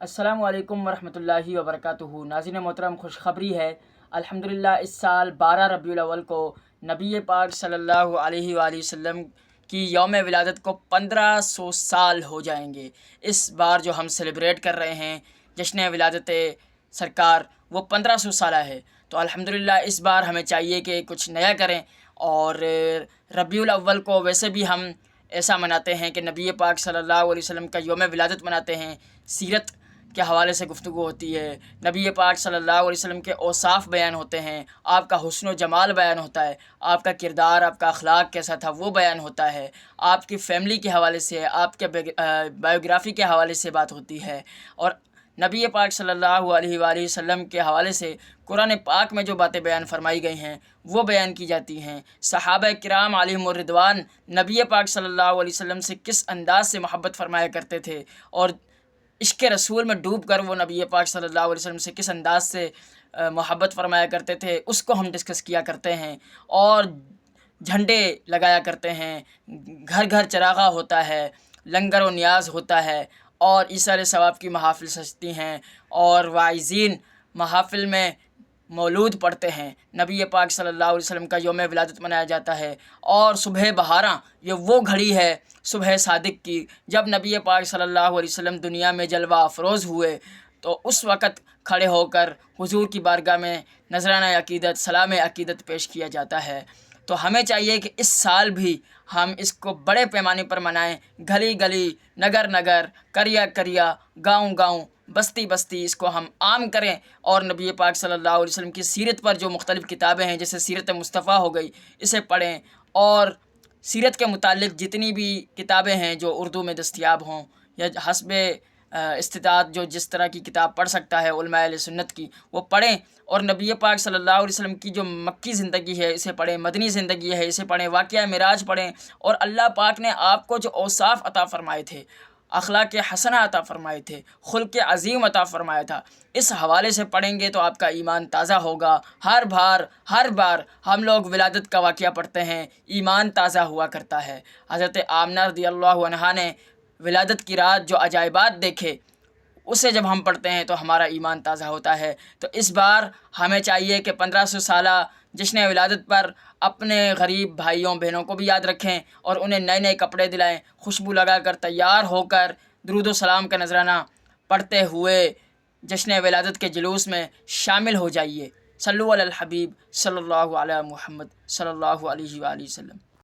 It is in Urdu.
السلام علیکم ورحمۃ اللہ وبرکاتہ۔ ناظرین محترم، خوشخبری ہے، الحمدللہ اس سال 12 ربیع الاول کو نبی پاک صلی اللہ علیہ وآلہ وسلم کی یوم ولادت کو 1500 سال ہو جائیں گے۔ اس بار جو ہم سیلیبریٹ کر رہے ہیں جشن ولادت سرکار، وہ 1500 سالہ ہے۔ تو الحمدللہ اس بار ہمیں چاہیے کہ کچھ نیا کریں، اور ربیع الاول کو ویسے بھی ہم ایسا مناتے ہیں کہ نبی پاک صلی اللہ علیہ وسلم کا یوم ولادت مناتے ہیں، سیرت کے حوالے سے گفتگو ہوتی ہے، نبی پاک صلی اللہ علیہ وسلم کے اوصاف بیان ہوتے ہیں، آپ کا حسن و جمال بیان ہوتا ہے، آپ کا کردار، آپ کا اخلاق کیسا تھا وہ بیان ہوتا ہے، آپ کی فیملی کے حوالے سے، آپ کے بایوگرافی کے حوالے سے بات ہوتی ہے، اور نبی پاک صلی اللہ علیہ وآلہ وسلم کے حوالے سے قرآن پاک میں جو باتیں بیان فرمائی گئی ہیں وہ بیان کی جاتی ہیں۔ صحابہ کرام علیہم الرضوان نبی پاک صلی اللہ علیہ وسلم سے کس انداز سے محبت فرمایا کرتے تھے، اور عشق رسول میں ڈوب کر وہ نبی پاک صلی اللہ علیہ وسلم سے کس انداز سے محبت فرمایا کرتے تھے، اس کو ہم ڈسکس کیا کرتے ہیں، اور جھنڈے لگایا کرتے ہیں، گھر گھر چراغاں ہوتا ہے، لنگر و نیاز ہوتا ہے، اور ایثار ثواب کی محافل سجتی ہیں، اور واعظین محافل میں مولود پڑھتے ہیں، نبی پاک صلی اللہ علیہ وسلم کا یوم ولادت منایا جاتا ہے۔ اور صبح بہاراں، یہ وہ گھڑی ہے صبح صادق کی جب نبی پاک صلی اللہ علیہ وسلم دنیا میں جلوہ افروز ہوئے، تو اس وقت کھڑے ہو کر حضور کی بارگاہ میں نذرانہ عقیدت، سلام عقیدت پیش کیا جاتا ہے۔ تو ہمیں چاہیے کہ اس سال بھی ہم اس کو بڑے پیمانے پر منائیں، گلی گلی، نگر نگر، کریا کریا، گاؤں گاؤں، بستی بستی اس کو ہم عام کریں، اور نبی پاک صلی اللہ علیہ وسلم کی سیرت پر جو مختلف کتابیں ہیں جیسے سیرت مصطفیٰ ہو گئی، اسے پڑھیں، اور سیرت کے متعلق جتنی بھی کتابیں ہیں جو اردو میں دستیاب ہوں، یا حسب استطاعت جو جس طرح کی کتاب پڑھ سکتا ہے علماء اہل سنت کی، وہ پڑھیں، اور نبی پاک صلی اللہ علیہ وسلم کی جو مکی زندگی ہے اسے پڑھیں، مدنی زندگی ہے اسے پڑھیں، واقعہ معراج پڑھیں، اور اللہ پاک نے آپ کو جو اوصاف عطا فرمائے تھے، اخلاق حسنہ عطا فرمائے تھے، خلق عظیم عطا فرمایا تھا، اس حوالے سے پڑھیں گے تو آپ کا ایمان تازہ ہوگا۔ ہر بار ہم لوگ ولادت کا واقعہ پڑھتے ہیں، ایمان تازہ ہوا کرتا ہے۔ حضرت آمنہ رضی اللہ عنہا نے ولادت کی رات جو عجائبات دیکھے، اسے جب ہم پڑھتے ہیں تو ہمارا ایمان تازہ ہوتا ہے۔ تو اس بار ہمیں چاہیے کہ 1500 سالہ جشن ولادت پر اپنے غریب بھائیوں بہنوں کو بھی یاد رکھیں، اور انہیں نئے نئے کپڑے دلائیں، خوشبو لگا کر تیار ہو کر درود و سلام کا نذرانہ پڑھتے ہوئے جشن ولادت کے جلوس میں شامل ہو جائیے۔ صلو علی الحبیب صلی اللہ علیہ محمد صلی اللہ علیہ وآلہ وسلم۔